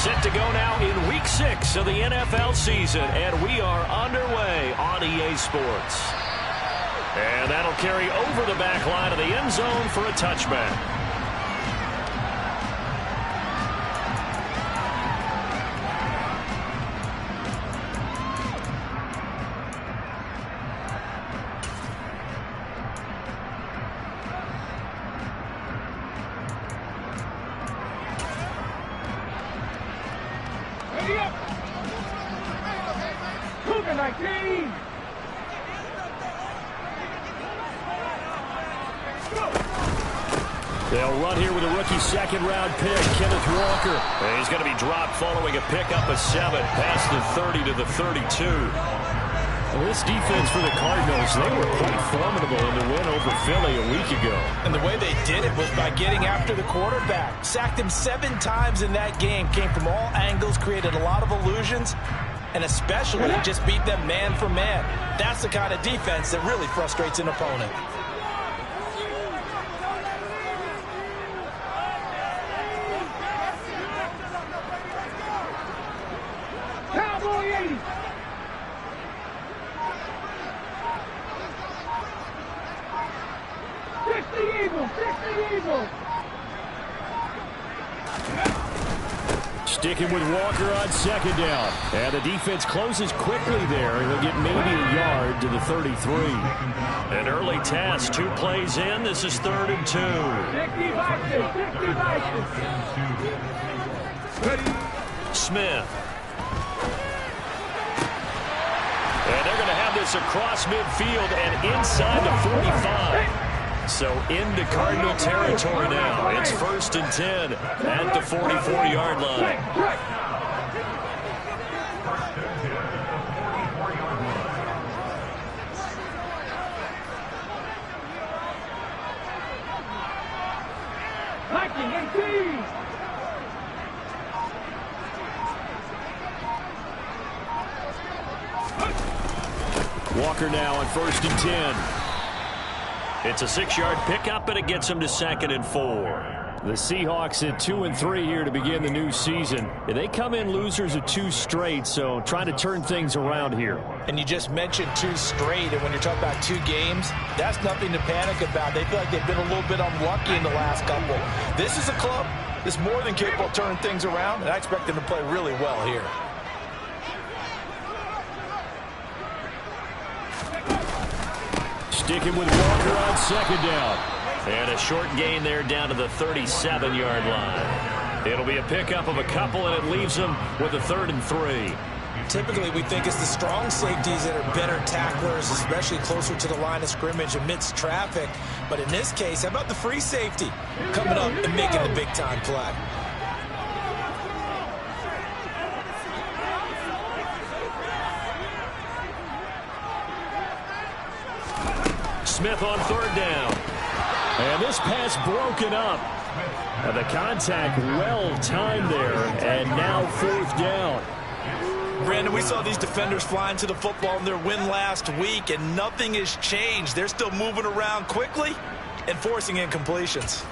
Set to go now in Week 6 of the NFL season, and we are underway on EA Sports. And that'll carry over the back line of the end zone for a touchback. They'll run here with a rookie second-round pick, Kenneth Walker. And he's going to be dropped following a pickup of 7 past the 30 to the 32. Well, this defense for the Cardinals, they were quite formidable in the win over Philly a week ago. And the way they did it was by getting after the quarterback. Sacked him 7 times in that game. Came from all angles, created a lot of illusions, and especially just beat them man for man. That's the kind of defense that really frustrates an opponent. Sticking with Walker on second down. And the defense closes quickly there. He'll get maybe a yard to the 33. An early task, 2 plays in. This is 3rd and 2. Smith. And they're going to have this across midfield and inside the 45. So into Cardinal territory now. It's 1st and 10 at the 44-yard line. Walker now on 1st and 10. It's a 6-yard pickup, and it gets them to 2nd and 4. The Seahawks at 2-3 here to begin the new season. They come in losers of 2 straight, so trying to turn things around here. And you just mentioned 2 straight, and when you're talking about 2 games, that's nothing to panic about. They feel like they've been a little bit unlucky in the last couple. This is a club that's more than capable of turning things around, and I expect them to play really well here. Sticking with Walker on second down. And a short gain there down to the 37-yard line. It'll be a pickup of a couple, and it leaves them with a 3rd and 3. Typically, we think it's the strong safeties that are better tacklers, especially closer to the line of scrimmage amidst traffic. But in this case, how about the free safety coming up and making the big-time play? Smith on 3rd down. And this pass broken up. And the contact well timed there. And now 4th down. Brandon, we saw these defenders flying to the football in their win last week, and nothing has changed. They're still moving around quickly and forcing incompletions.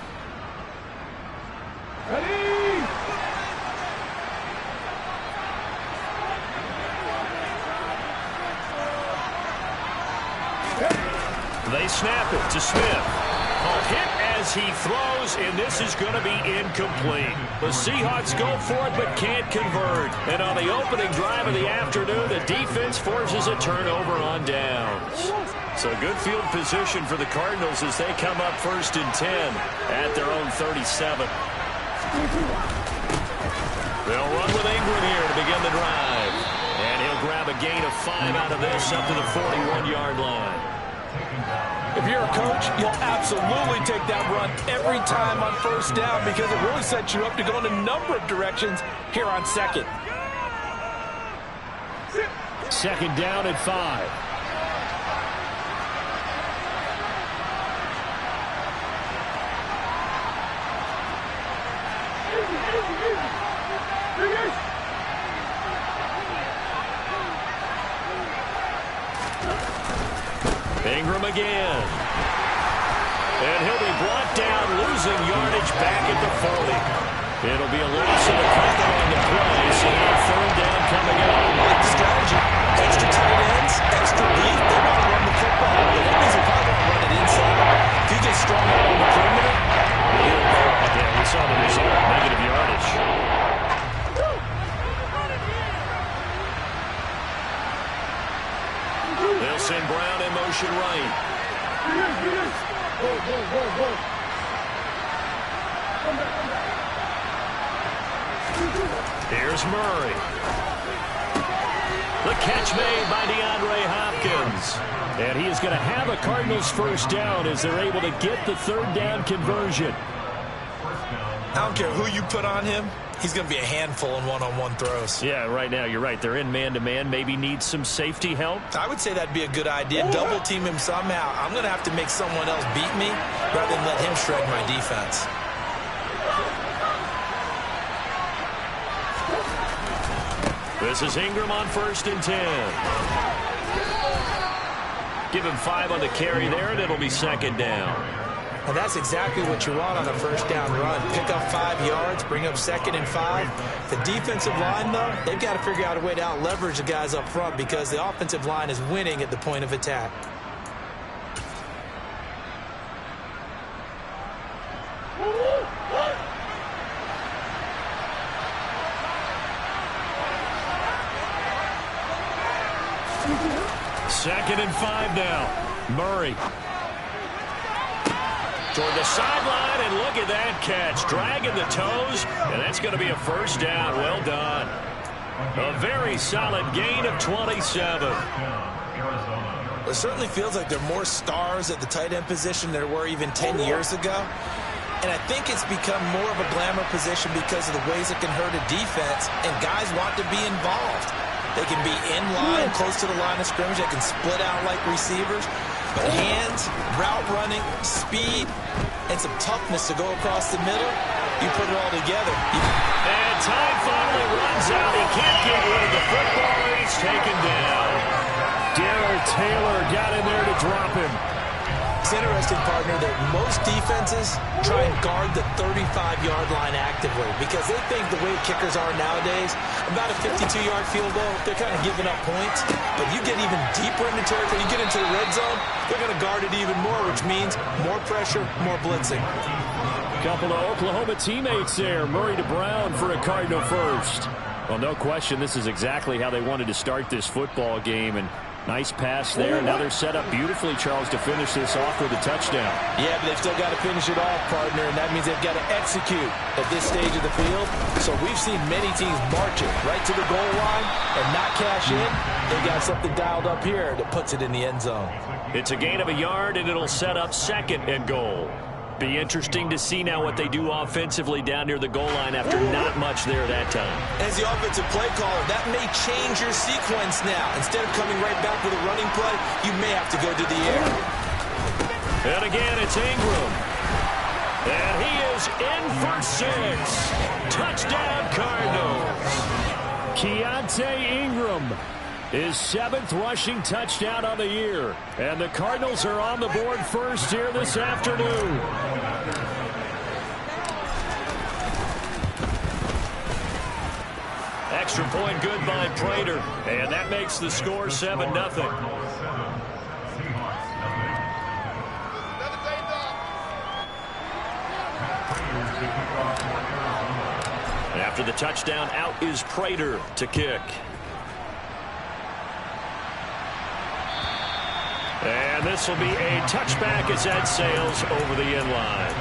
They snap it to Smith. A hit as he throws, and this is going to be incomplete. The Seahawks go for it but can't convert. And on the opening drive of the afternoon, the defense forces a turnover on downs. So good field position for the Cardinals as they come up 1st and 10 at their own 37. They'll run with Ingram here to begin the drive. And he'll grab a gain of 5 out of this up to the 41-yard line. If you're a coach, you'll absolutely take that run every time on 1st down because it really sets you up to go in a number of directions here on 2nd. 2nd down at 5. Ingram again. And he'll be brought down, losing yardage back at the 40. It'll be a loss of a couple on the play. So now third down coming up. I like the strategy. Extra tight ends, extra deep. They want to run the football, but that means they probably want to run it inside. If you get strung out on the perimeter, Yeah, we saw the result. Negative yardage. They'll send Brown in motion right. Here's Murray. The catch made by DeAndre Hopkins. And he is going to have a Cardinals first down as they're able to get the third down conversion. I don't care who you put on him. He's going to be a handful in one-on-one throws. Yeah, right now, you're right. They're in man-to-man. Maybe need some safety help. I would say that'd be a good idea. Double team him somehow. I'm going to have to make someone else beat me rather than let him shred my defense. This is Ingram on 1st and 10. Give him 5 on the carry there, and it'll be 2nd down. And that's exactly what you want on a first down run. Pick up 5 yards, bring up 2nd and 5. The defensive line, though, they've got to figure out a way to out-leverage the guys up front because the offensive line is winning at the point of attack. Second and 5 now. Murray. Toward the sideline, and look at that catch. Dragging the toes, and that's going to be a first down. Well done. A very solid gain of 27. It certainly feels like there are more stars at the tight end position than there were even 10 years ago. And I think it's become more of a glamour position because of the ways it can hurt a defense, and guys want to be involved. They can be in line, close to the line of scrimmage. They can split out like receivers. But hands, route running, speed, and some toughness to go across the middle, you put it all together. And time finally runs out. He can't get rid of the football, and he's taken down. Darrell Taylor got in there to drop him. It's interesting, partner, that most defenses try and guard the 35-yard line actively because they think the way kickers are nowadays, about a 52-yard field goal, they're kind of giving up points. But you get even deeper into territory, you get into the red zone, they're going to guard it even more, which means more pressure, more blitzing. Couple of Oklahoma teammates there. Murray to Brown for a Cardinal first. Well, no question, this is exactly how they wanted to start this football game, and nice pass there. Now they're set up beautifully, Charles, to finish this off with a touchdown. Yeah, but they've still got to finish it off, partner, and that means they've got to execute at this stage of the field. So we've seen many teams march it right to the goal line and not cash in. They got something dialed up here that puts it in the end zone. It's a gain of a yard, and it'll set up 2nd and goal. Be interesting to see now what they do offensively down near the goal line after not much there that time. As the offensive play caller, that may change your sequence now. Instead of coming right back with a running play, you may have to go to the air. And again, it's Ingram. And he is in for 6. Touchdown, Cardinals. Keontae Ingram, his 7th rushing touchdown on the year. And the Cardinals are on the board first here this afternoon. Extra point good by Prater. And that makes the score 7-0. After the touchdown, out is Prater to kick. And this will be a touchback as that sails over the end line.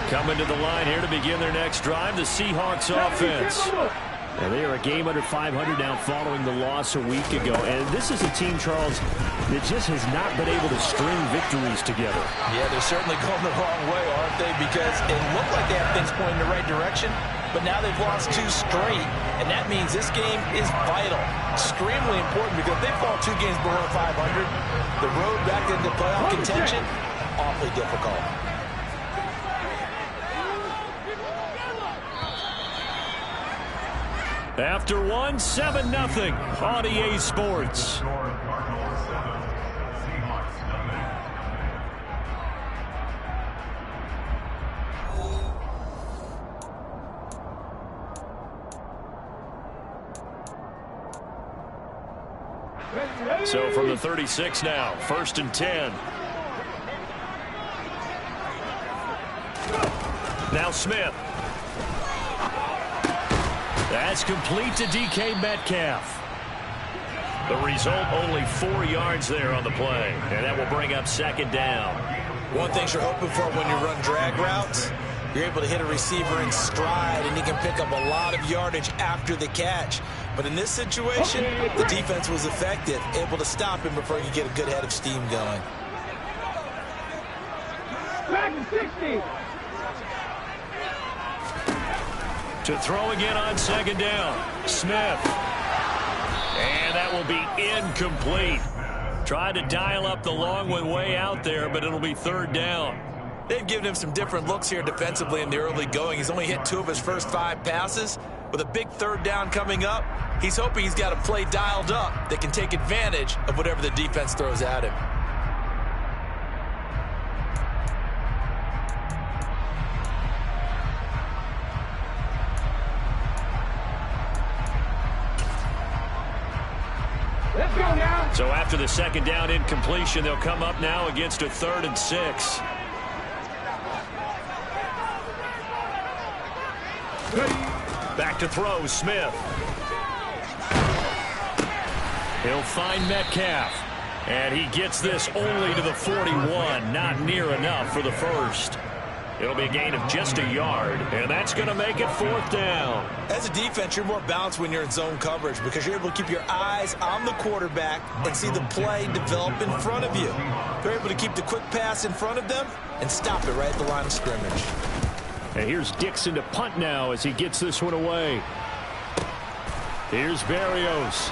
Coming to the line here to begin their next drive, the Seahawks offense. And they are a game under 500 now following the loss a week ago. And this is a team, Charles, that just has not been able to string victories together. Yeah, they're certainly going the wrong way, aren't they? Because it looked like they have things pointing in the right direction, but now they've lost 2 straight. And that means this game is vital, extremely important, because if they fall 2 games below 500, the road back into playoff contention, awfully difficult. After one, 7-0 on EA Sports. So from the 36 now, 1st and 10. Now Smith. That's complete to DK Metcalf. The result, only 4 yards there on the play. And that will bring up 2nd down. One thing you're hoping for when you run drag routes, you're able to hit a receiver in stride, and he can pick up a lot of yardage after the catch. But in this situation, the defense was effective, able to stop him before you get a good head of steam going. Back to 60. To throw again on 2nd down. Smith. And that will be incomplete. Tried to dial up the long one way out there, but it'll be 3rd down. They've given him some different looks here defensively in the early going. He's only hit 2 of his first 5 passes. With a big 3rd down coming up, he's hoping he's got a play dialed up that can take advantage of whatever the defense throws at him. Let's go now. So after the 2nd down incompletion, they'll come up now against a 3rd and 6. Back to throw, Smith. He'll find Metcalf. And he gets this only to the 41. Not near enough for the first. It'll be a gain of just a yard, and that's going to make it 4th down. As a defense, you're more balanced when you're in zone coverage because you're able to keep your eyes on the quarterback and see the play develop in front of you. They're able to keep the quick pass in front of them and stop it right at the line of scrimmage. And here's Dixon to punt now as he gets this one away. Here's Berrios.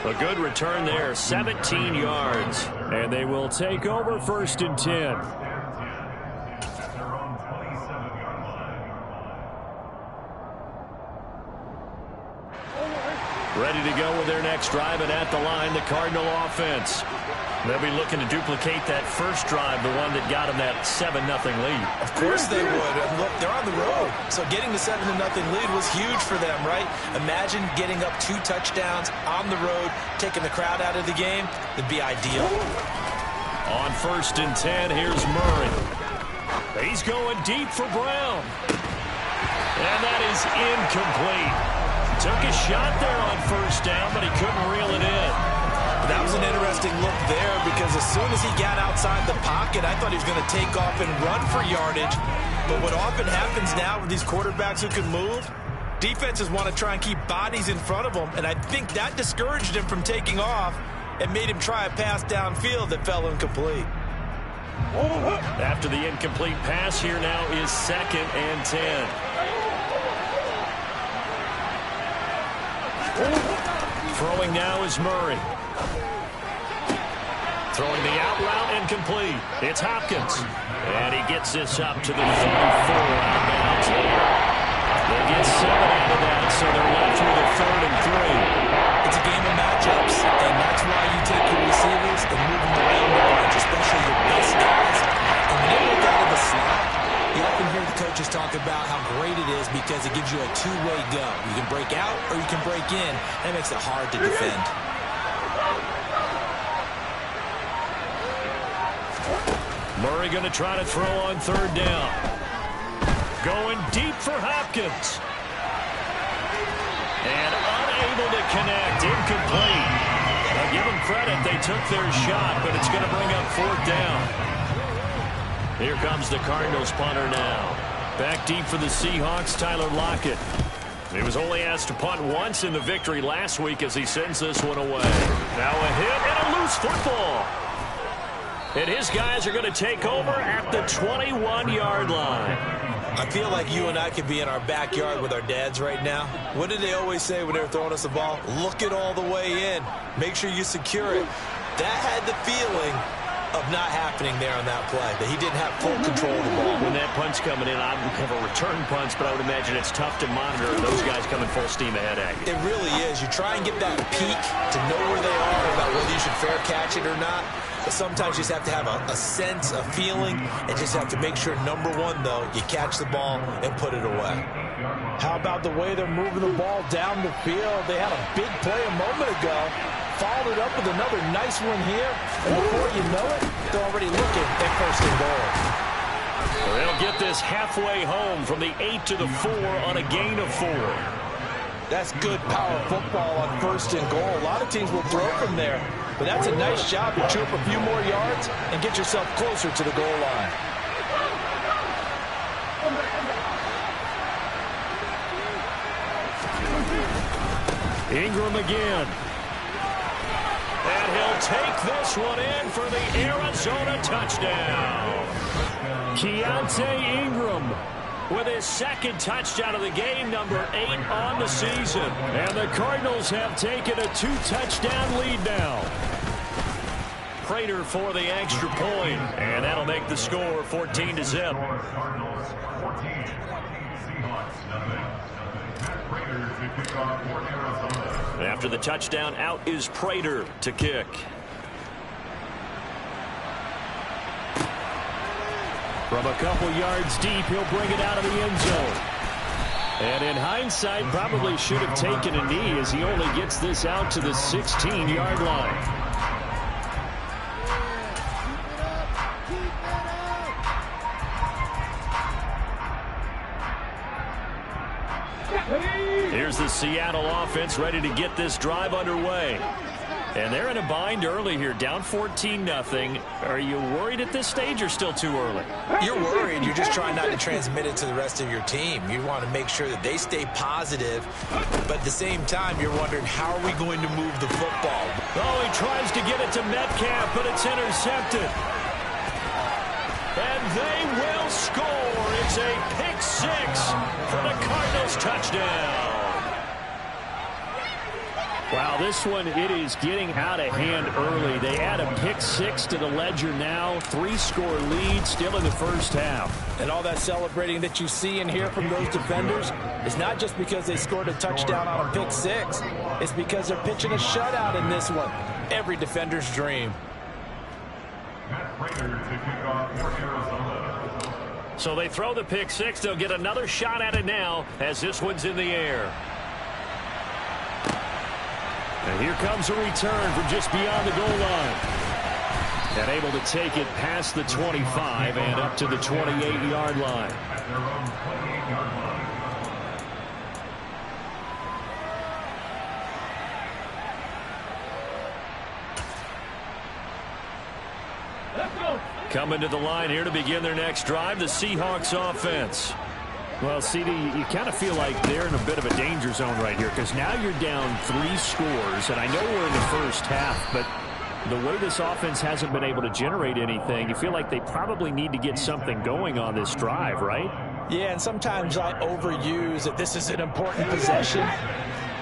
A good return there, 17 yards. And they will take over 1st and 10. Ready to go with their next drive, and at the line, the Cardinal offense. They'll be looking to duplicate that first drive, the one that got them that 7-0 lead. Of course they would. And look, they're on the road. So getting the 7-0 lead was huge for them, right? Imagine getting up 2 touchdowns on the road, taking the crowd out of the game. It'd be ideal. On 1st and 10, here's Murray. He's going deep for Brown. And that is incomplete. Took a shot there on 1st down, but he couldn't reel it in. That was an interesting look there because as soon as he got outside the pocket, I thought he was going to take off and run for yardage. But what often happens now with these quarterbacks who can move, defenses want to try and keep bodies in front of them, and I think that discouraged him from taking off and made him try a pass downfield that fell incomplete. After the incomplete pass, here now is 2nd and 10. Throwing now is Murray. Throwing the out route incomplete. It's Hopkins. And he gets this up to the 34 out bounds. They get 7 out of that, so they're left with a 3rd and 3. It's a game of matchups, and that's why you take your receivers and move them around the bunch, especially your best guys. And when they look out of the slot, you often hear the coaches talk about how great it is because it gives you a 2-way go. You can break out or you can break in. That makes it hard to defend. Murray going to try to throw on 3rd down. Going deep for Hopkins. And unable to connect. Incomplete. Now give them credit. They took their shot, but it's going to bring up 4th down. Here comes the Cardinals punter now. Back deep for the Seahawks, Tyler Lockett. He was only asked to punt once in the victory last week as he sends this one away. Now a hit and a loose football. And his guys are going to take over at the 21-yard line. I feel like you and I could be in our backyard with our dads right now. What did they always say when they were throwing us the ball? Look it all the way in. Make sure you secure it. That had the feeling of not happening there on that play, that he didn't have full control of the ball. When that punt's coming in, I don't have a return punch, but I would imagine it's tough to monitor those guys coming full steam ahead at you. It really is. You try and get that peek to know where they are about whether you should fair catch it or not. But sometimes you just have to have a sense, a feeling, and just have to make sure, number one, though, you catch the ball and put it away. How about the way they're moving the ball down the field? They had a big play a moment ago, followed it up with another nice one here, and before you know it, they're already looking at first and goal. They'll get this halfway home from the 8 to the 4 on a gain of 4. That's good power football on first and goal. A lot of teams will throw from there, but that's a nice job to chew up a few more yards and get yourself closer to the goal line. Ingram again. And he'll take this one in for the Arizona touchdown. Keontae Ingram with his second touchdown of the game, number 8 on the season. And the Cardinals have taken a 2-touchdown lead now. Prater for the extra point, and that'll make the score 14-0. After the touchdown, out is Prater to kick. From a couple yards deep, he'll bring it out of the end zone. And in hindsight, probably should have taken a knee as he only gets this out to the 16-yard line. Here's the Seattle offense ready to get this drive underway. And they're in a bind early here, down 14-0. Are you worried at this stage or still too early? You're worried. You're just trying not to transmit it to the rest of your team. You want to make sure that they stay positive, but at the same time, you're wondering, how are we going to move the football? Oh, he tries to get it to Metcalf, but it's intercepted. And they will score. It's a pick 6 for the Cardinals touchdown. Wow, this one, it is getting out of hand early. They add a pick 6 to the ledger now. 3-score lead still in the first half. And all that celebrating that you see and hear from those defenders is not just because they scored a touchdown on a pick 6. It's because they're pitching a shutout in this one. Every defender's dream. So they throw the pick 6. They'll get another shot at it now as this one's in the air. And here comes a return from just beyond the goal line. And able to take it past the 25 and up to the 28-yard line. Coming to the line here to begin their next drive, the Seahawks offense. Well, CD, you kind of feel like they're in a bit of a danger zone right here because now you're down 3 scores, and I know we're in the first half, but the way this offense hasn't been able to generate anything, you feel like they probably need to get something going on this drive, right? Yeah, and sometimes I overuse that this is an important possession.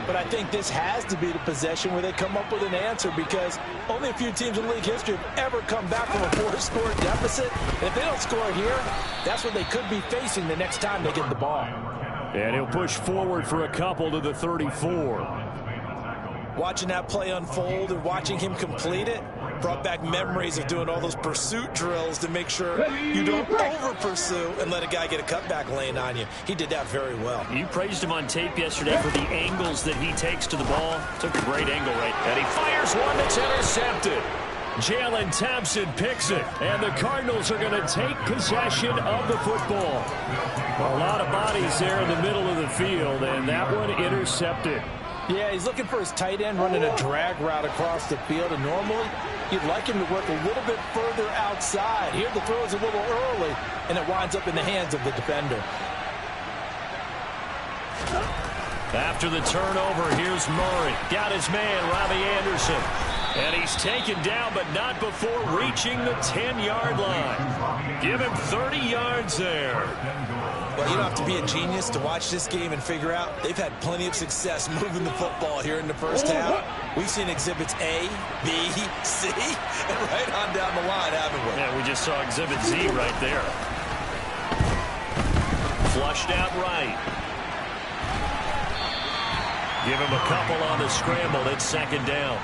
But I think this has to be the possession where they come up with an answer because only a few teams in league history have ever come back from a 4-score deficit. And if they don't score here, that's what they could be facing the next time they get the ball. And he'll push forward for a couple to the 34. Watching that play unfold and watching him complete it brought back memories of doing all those pursuit drills to make sure you don't over-pursue and let a guy get a cutback lane on you. He did that very well. You praised him on tape yesterday for the angles that he takes to the ball. Took a great angle right. And he fires one that's intercepted. Jalen Thompson picks it. And the Cardinals are going to take possession of the football. A lot of bodies there in the middle of the field, and that one intercepted. Yeah, he's looking for his tight end running a drag route across the field, and normally you'd like him to work a little bit further outside. Here the throw is a little early, and it winds up in the hands of the defender. After the turnover, here's Murray. Got his man, Robbie Anderson. And he's taken down, but not before reaching the 10-yard line. Give him 30 yards there. Well, you don't have to be a genius to watch this game and figure out they've had plenty of success moving the football here in the first half. We've seen exhibits A, B, C, and right on down the line, haven't we? Yeah, we just saw exhibit Z right there. Flushed out right. Give him a couple on the scramble. It's second down.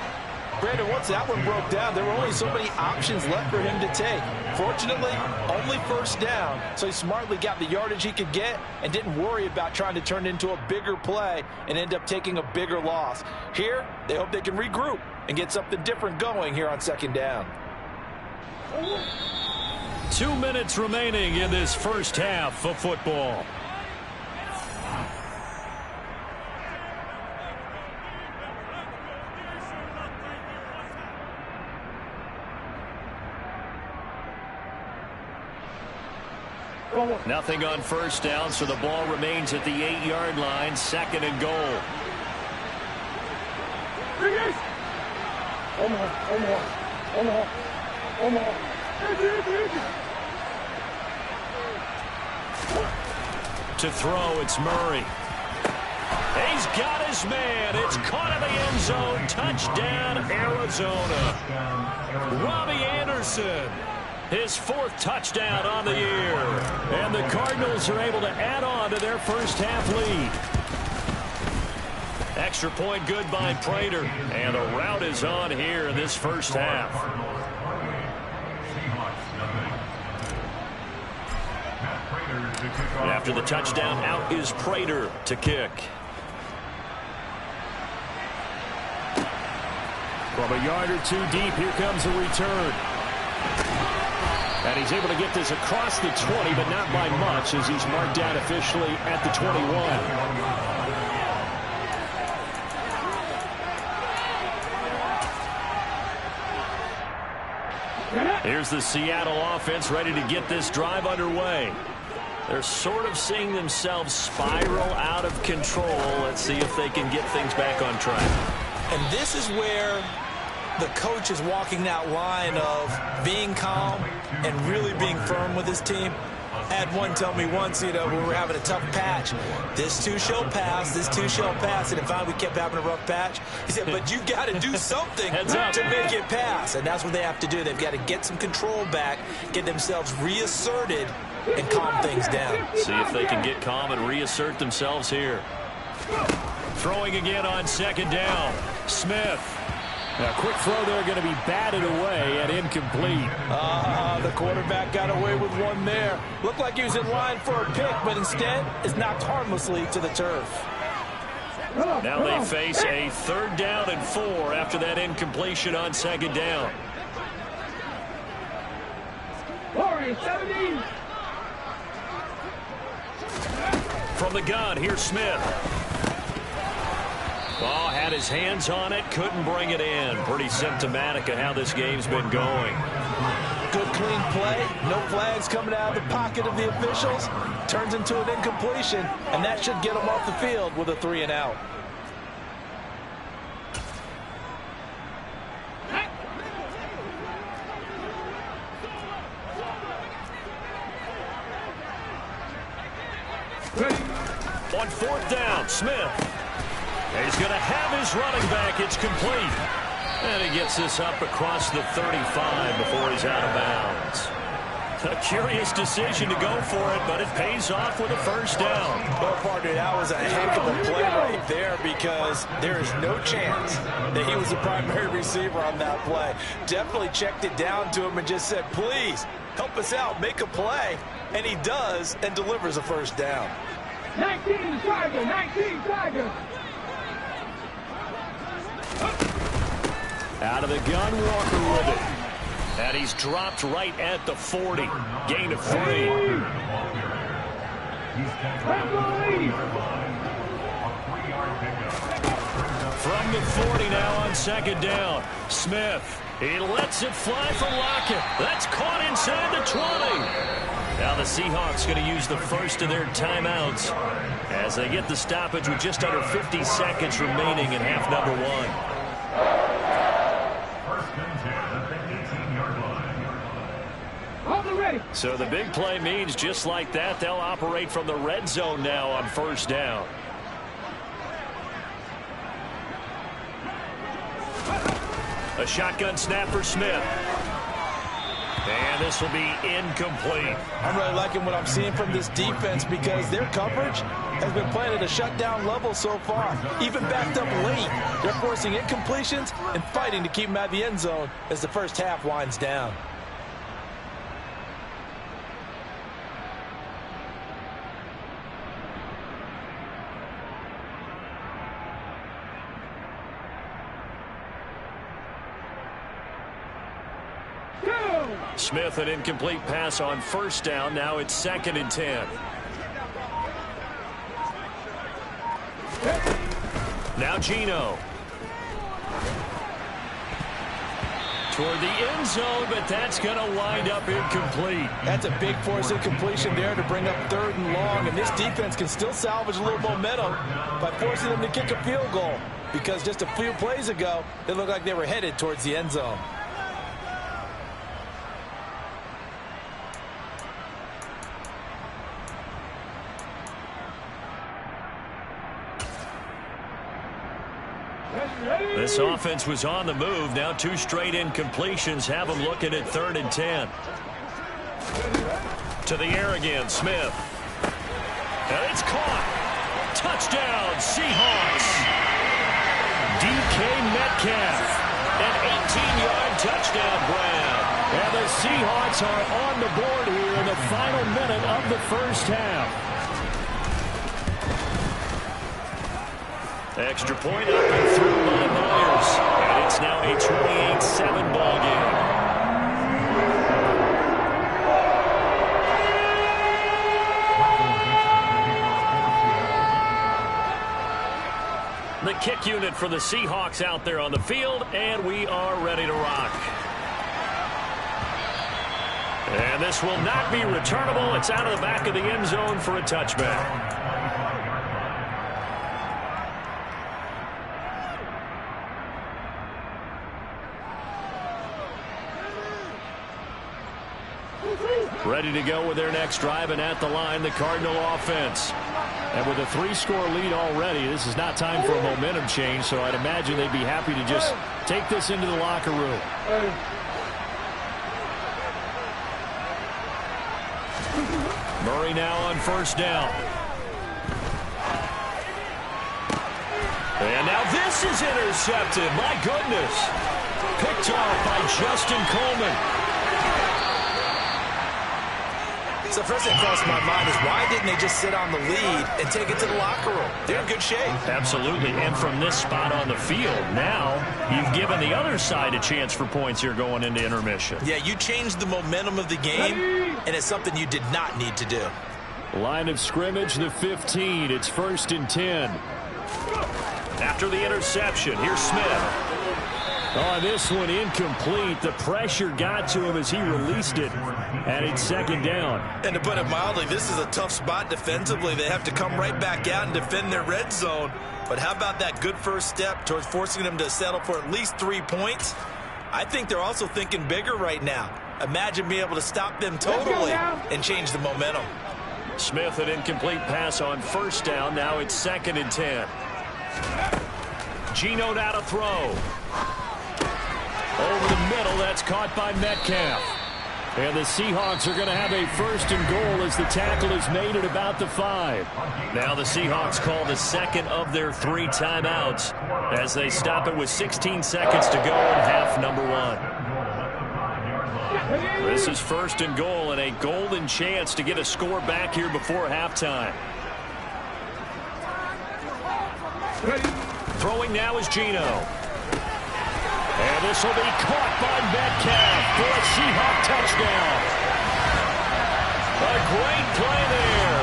Brandon, once that one broke down, there were only so many options left for him to take. Fortunately, only first down, so he smartly got the yardage he could get and didn't worry about trying to turn it into a bigger play and end up taking a bigger loss. Here, they hope they can regroup and get something different going here on second down. 2 minutes remaining in this first half of football. Nothing on first down, so the ball remains at the 8-yard line, second and goal. To throw, it's Murray. He's got his man. It's caught in the end zone. Touchdown, Arizona. Robbie Anderson. His 4th touchdown on the year. And the Cardinals are able to add on to their first half lead. Extra point good by Prater. And the route is on here in this first half. After the touchdown, out is Prater to kick. From a yard or two deep, here comes a return. And he's able to get this across the 20, but not by much, as he's marked down officially at the 21. Here's the Seattle offense ready to get this drive underway. They're sort of seeing themselves spiral out of control. Let's see if they can get things back on track. And this is where the coach is walking that line of being calm and really being firm with his team. I had one tell me once, when we were having a tough patch, this too shall pass, this too shall pass, and finally we kept having a rough patch. He said, but you've got to do something to make it pass, and that's what they have to do. They've got to get some control back, get themselves reasserted, and calm things down. See if they can get calm and reassert themselves here. Throwing again on second down. Smith. A quick throw there, going to be batted away and incomplete. The quarterback got away with one there. Looked like he was in line for a pick, but instead is knocked harmlessly to the turf. Now they face a 3rd down and 4 after that incompletion on second down. 17. From the gun, here's Smith. Oh, had his hands on it, couldn't bring it in. Pretty symptomatic of how this game's been going. Good clean play, no flags coming out of the pocket of the officials. Turns into an incompletion, and that should get them off the field with a 3 and out. On 4th down, Smith. He's going to have his running back. It's complete. And he gets this up across the 35 before he's out of bounds. A curious decision to go for it, but it pays off with a first down. Well, partner, that was a heck of a play right there, because there is no chance that he was the primary receiver on that play. Definitely checked it down to him and just said, please, help us out, make a play. And he does, and delivers a first down. 19 Tiger, 19 Tiger. Out of the gun, Walker with it. And he's dropped right at the 40. Gain of 3. From the 40 now on second down. Smith. He lets it fly for Lockett. That's caught inside the 20. Now the Seahawks going to use the first of their timeouts as they get the stoppage with just under 50 seconds remaining in half number 1. So the big play means just like that, they'll operate from the red zone now on first down. A shotgun snap for Smith. And this will be incomplete. I'm really liking what I'm seeing from this defense because their coverage has been playing at a shutdown level so far. Even backed up late, they're forcing incompletions and fighting to keep them out of the end zone as the first half winds down. Smith, an incomplete pass on first down. Now it's 2nd and 10. Now Geno. Toward the end zone, but that's going to wind up incomplete. That's a big force incompletion there to bring up 3rd and long, and this defense can still salvage a little momentum by forcing them to kick a field goal because just a few plays ago, it looked like they were headed towards the end zone. This offense was on the move. Now 2 straight incompletions have them looking at 3rd and 10. To the air again, Smith. And it's caught. Touchdown, Seahawks. DK Metcalf. An 18-yard touchdown grab. And the Seahawks are on the board here in the final minute of the first half. Extra point up and through by Myers. And it's now a 28-7 ball game. The kick unit for the Seahawks out there on the field, and we are ready to rock. And this will not be returnable. It's out of the back of the end zone for a touchback. Ready to go with their next drive, and at the line, the Cardinal offense. And with a 3-score lead already, this is not time for a momentum change, so I'd imagine they'd be happy to just take this into the locker room. Murray now on first down. And now this is intercepted. My goodness. Picked off by Justin Coleman. So first thing crossed my mind is why didn't they just sit on the lead and take it to the locker room? They're in good shape. Absolutely. And from this spot on the field, now you've given the other side a chance for points here going into intermission. Yeah, you changed the momentum of the game, and it's something you did not need to do. Line of scrimmage, the 15. It's 1st and 10. After the interception, here's Smith. Oh, this one incomplete. The pressure got to him as he released it. And it's 2nd down. And to put it mildly, this is a tough spot defensively. They have to come right back out and defend their red zone. But how about that good first step towards forcing them to settle for at least 3 points? I think they're also thinking bigger right now. Imagine being able to stop them totally and change the momentum. Smith, an incomplete pass on first down. Now it's 2nd and 10. Geno now to throw. Over the middle, that's caught by Metcalf. And the Seahawks are going to have a 1st and goal as the tackle is made at about the 5. Now the Seahawks call the second of their 3 timeouts as they stop it with 16 seconds to go in half number 1. This is 1st and goal and a golden chance to get a score back here before halftime. Throwing now is Geno. And this will be caught by Metcalf for a Seahawk touchdown. A great play there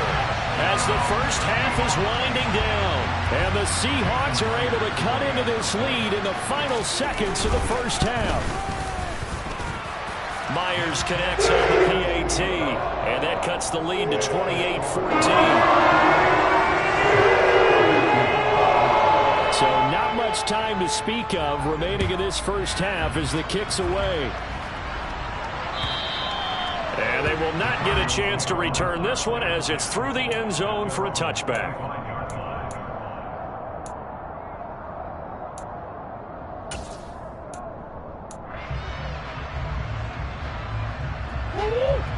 as the first half is winding down. And the Seahawks are able to cut into this lead in the final seconds of the first half. Myers connects on the PAT, and that cuts the lead to 28-14. So not much time to speak of remaining in this first half as the kick's away. And they will not get a chance to return this one as it's through the end zone for a touchback.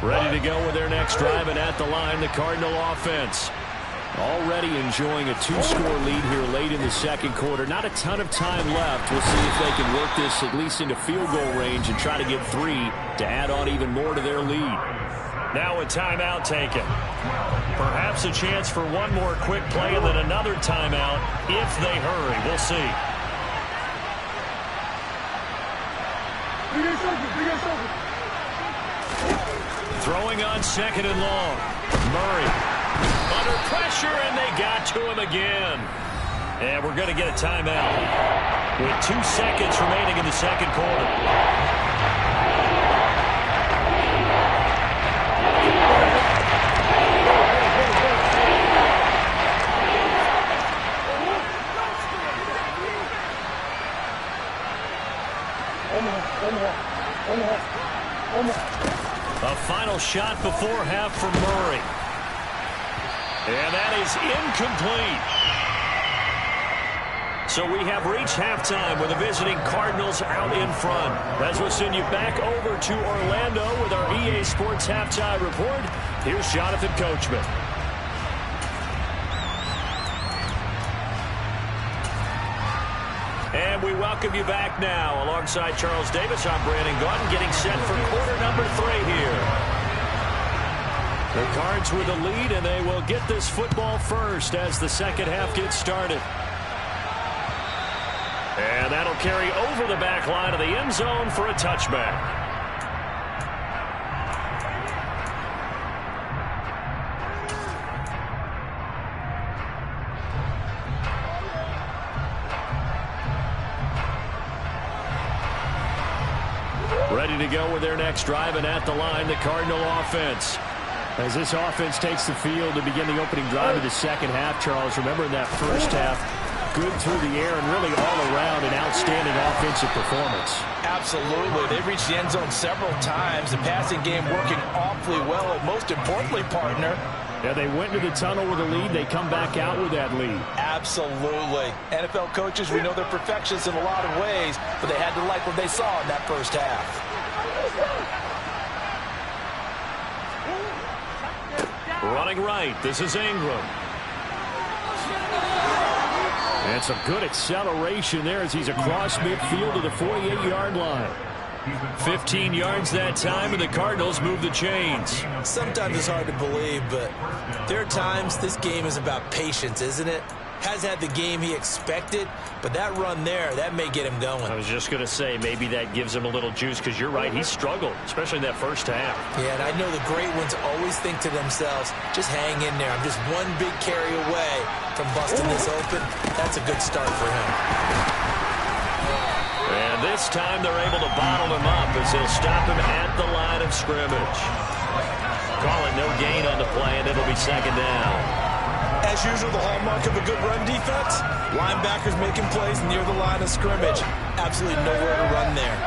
Ready to go with their next drive, and at the line, the Cardinal offense. Already enjoying a 2-score lead here late in the second quarter. Not a ton of time left. We'll see if they can work this at least into field goal range and try to get 3 to add on even more to their lead. Now a timeout taken. Perhaps a chance for one more quick play and then another timeout if they hurry. We'll see. Throwing on second and long. Murray under pressure, and they got to him again. And we're going to get a timeout with 2 seconds remaining in the second quarter. A final shot before half from Murray. And that is incomplete. So we have reached halftime with the visiting Cardinals out in front. As we'll send you back over to Orlando with our EA Sports Halftime Report, here's Jonathan Coachman. And we welcome you back now. Alongside Charles Davis, I'm Brandon Gaudin, getting set for quarter number 3 here. The Cards with a lead, and they will get this football first as the second half gets started. And that'll carry over the back line of the end zone for a touchback. Ready to go with their next drive, and at the line, the Cardinal offense. As this offense takes the field to begin the opening drive of the second half, Charles, remember in that first half, good through the air and really all around an outstanding offensive performance. Absolutely. They've reached the end zone several times. The passing game working awfully well. Most importantly, partner, yeah, they went to the tunnel with a lead. They come back out with that lead. Absolutely. NFL coaches, we know they're perfectionists in a lot of ways, but they had to like what they saw in that first half. Running right, this is Ingram. And some good acceleration there as he's across midfield to the 48-yard line. 15 yards that time, and the Cardinals move the chains. Sometimes it's hard to believe, but there are times this game is about patience, isn't it? Has had the game he expected, but that run there, that may get him going. I was just going to say, maybe that gives him a little juice, because you're right, he struggled, especially in that first half. Yeah, and I know the great ones always think to themselves, just hang in there. I'm just one big carry away from busting this open. That's a good start for him. And this time they're able to bottle him up as they'll stop him at the line of scrimmage. Call it no gain on the play, and it'll be second down. As usual, the hallmark of a good run defense, linebackers making plays near the line of scrimmage. Absolutely nowhere to run there.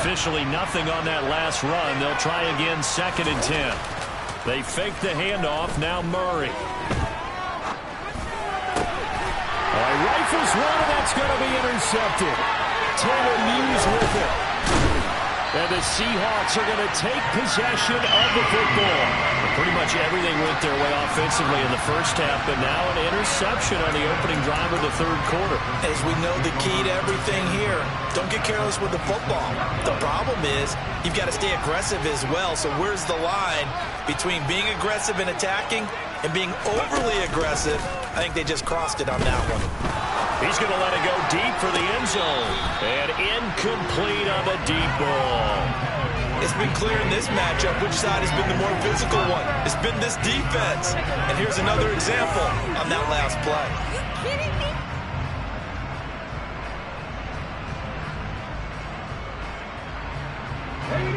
Officially nothing on that last run. They'll try again, 2nd and 10. They fake the handoff, now Murray. Rifles one, and that's going to be intercepted. Taylor Muse with it. And the Seahawks are going to take possession of the football. Pretty much everything went their way offensively in the first half, but now an interception on the opening drive of the third quarter. As we know, the key to everything here, don't get careless with the football. The problem is you've got to stay aggressive as well. So where's the line between being aggressive and attacking and being overly aggressive? I think they just crossed it on that one. He's going to let it go deep for the end zone. And incomplete on the deep ball. It's been clear in this matchup which side has been the more physical one. It's been this defense. And here's another example on that last play.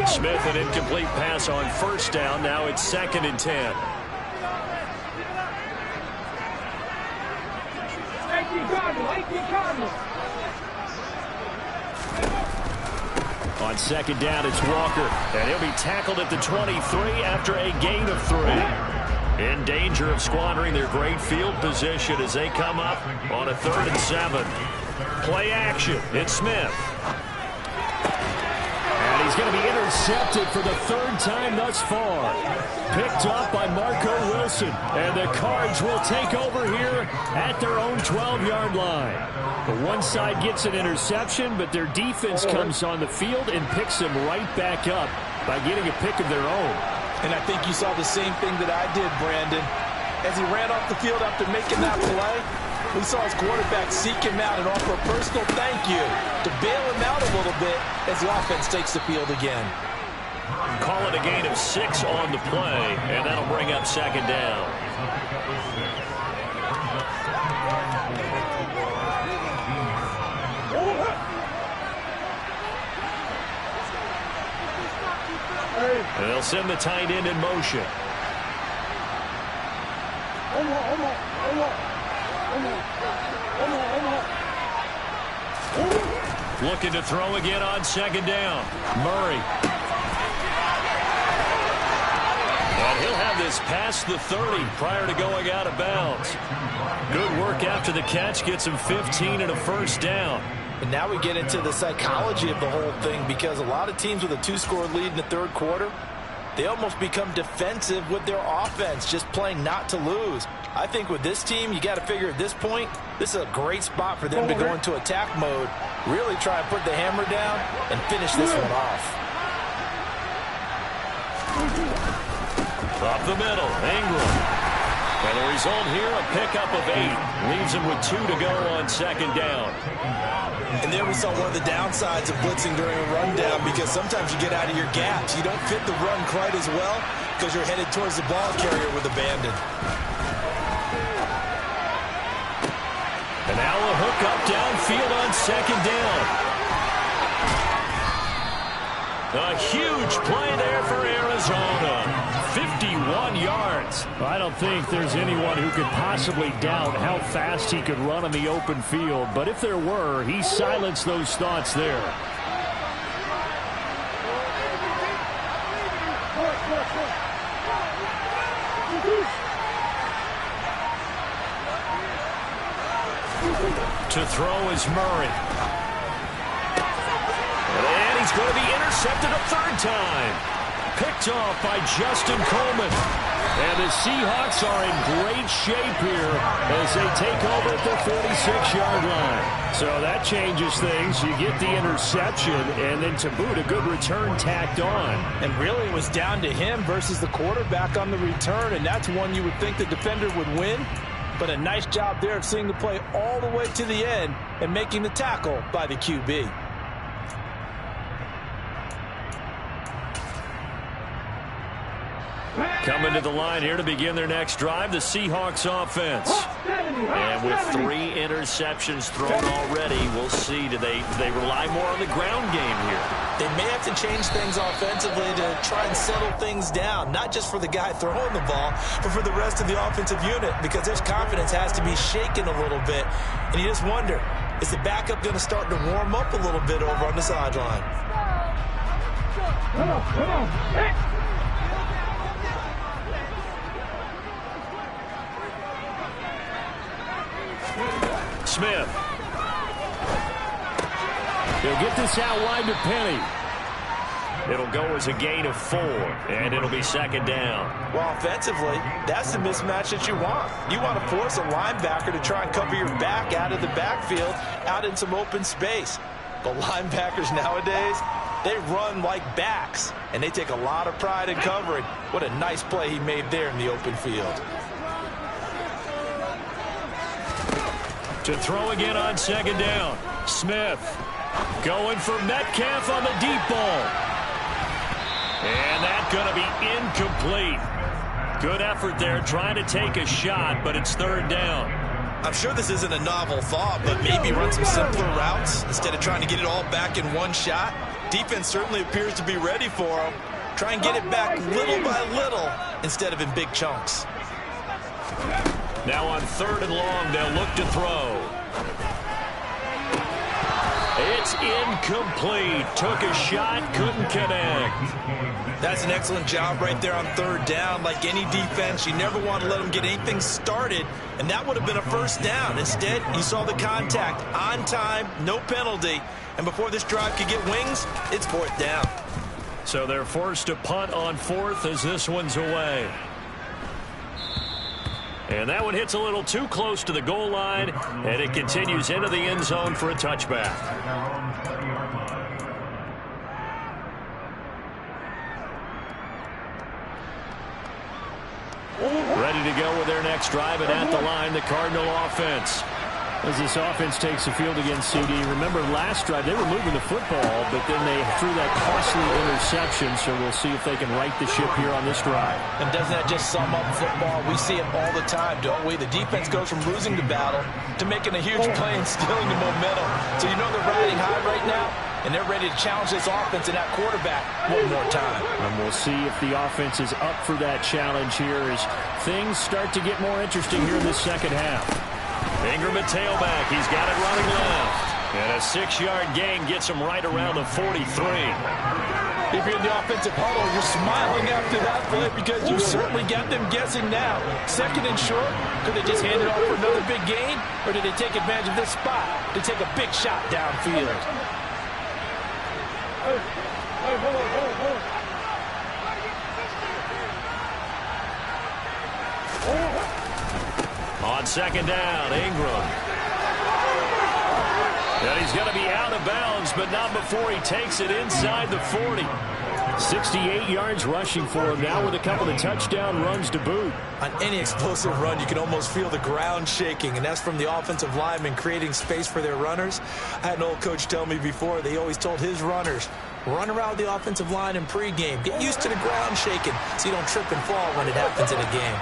Smith, an incomplete pass on first down. Now it's 2nd and 10. On second down, it's Walker, and he'll be tackled at the 23 after a gain of 3. In danger of squandering their great field position as they come up on a 3rd and 7. Play action, it's Smith. And he's going to be intercepted for the third time thus far. Picked off by Marco Wilson. And the Cards will take over here at their own 12-yard line. The one side gets an interception, but their defense comes on the field and picks them right back up by getting a pick of their own. And I think you saw the same thing that I did, Brandon. As he ran off the field after making that play, we saw his quarterback seek him out and offer a personal thank you to bail him out a little bit as the offense takes the field again. Call it a gain of 6 on the play, and that'll bring up second down. And they'll send the tight end in motion. Looking to throw again on second down. Murray. And he'll have this past the 30 prior to going out of bounds. Good work after the catch. Gets him 15 and a first down. And now we get into the psychology of the whole thing, because a lot of teams with a 2-score lead in the third quarter, they almost become defensive with their offense, just playing not to lose. I think with this team, you got to figure at this point, this is a great spot for them to go into attack mode, really try and put the hammer down and finish this one off. Up the middle, Ingram. And the result here, a pickup of 8. Leaves him with 2 to go on second down. And there we saw one of the downsides of blitzing during a rundown, because sometimes you get out of your gaps. You don't fit the run quite as well because you're headed towards the ball carrier with abandon. And now a hook up downfield on second down. A huge play there for Arizona. 51 yards. I don't think there's anyone who could possibly doubt how fast he could run on the open field. But if there were, he silenced those thoughts there. To throw is Murray. And he's going to be intercepted a third time. Picked off by Justin Coleman. And the Seahawks are in great shape here as they take over at their 46-yard line. So that changes things. You get the interception, and then to boot, a good return tacked on. And really it was down to him versus the quarterback on the return, and that's one you would think the defender would win. But a nice job there of seeing the play all the way to the end and making the tackle by the QB. Coming to the line here to begin their next drive, the Seahawks offense. And with 3 interceptions thrown already, we'll see. Do they rely more on the ground game here? They may have to change things offensively to try and settle things down, not just for the guy throwing the ball, but for the rest of the offensive unit, because their confidence has to be shaken a little bit. And you just wonder, is the backup going to start to warm up a little bit over on the sideline? Come on. Hey. Smith. They'll get this out wide to Penny. It'll go as a gain of 4, and it'll be second down. Well, offensively, that's the mismatch that you want. You want to force a linebacker to try and cover your back out of the backfield, out in some open space. But linebackers nowadays, they run like backs, and they take a lot of pride in covering. What a nice play he made there in the open field. To throw again on second down. Smith going for Metcalf on the deep ball. And that's going to be incomplete. Good effort there trying to take a shot, but it's third down. I'm sure this isn't a novel thought, but maybe run some simpler routes instead of trying to get it all back in one shot. Defense certainly appears to be ready for him. Try and get it back little by little instead of in big chunks. Now on third and long, they'll look to throw. It's incomplete. Took a shot, couldn't connect. That's an excellent job right there on third down. Like any defense, you never want to let them get anything started, and that would have been a first down. Instead, you saw the contact on time, no penalty, and before this drive could get wings, it's fourth down. So they're forced to punt on 4th as this one's away. And that one hits a little too close to the goal line, and it continues into the end zone for a touchback. Ready to go with their next drive, and at the line, the Cardinal offense. As this offense takes the field against CD, remember last drive they were moving the football, but then they threw that costly interception, so we'll see if they can right the ship here on this drive. And doesn't that just sum up football? We see it all the time, don't we? The defense goes from losing the battle to making a huge play and stealing the momentum. So you know they're riding high right now, and they're ready to challenge this offense and that quarterback one more time. And we'll see if the offense is up for that challenge here as things start to get more interesting here in the second half. Ingram at tailback. He's got it running left. And a 6-yard gain gets him right around the 43. If you're in the offensive huddle, you're smiling after that play because you certainly got them guessing now. 2nd and short, could they just hand it off for another big gain? Or did they take advantage of this spot to take a big shot downfield? On 2nd down, Ingram. And he's going to be out of bounds, but not before he takes it inside the 40. 68 yards rushing for him now with a couple of touchdown runs to boot. On any explosive run, you can almost feel the ground shaking, and that's from the offensive linemen creating space for their runners. I had an old coach tell me before, they always told his runners, run around the offensive line in pregame. Get used to the ground shaking so you don't trip and fall when it happens in a game.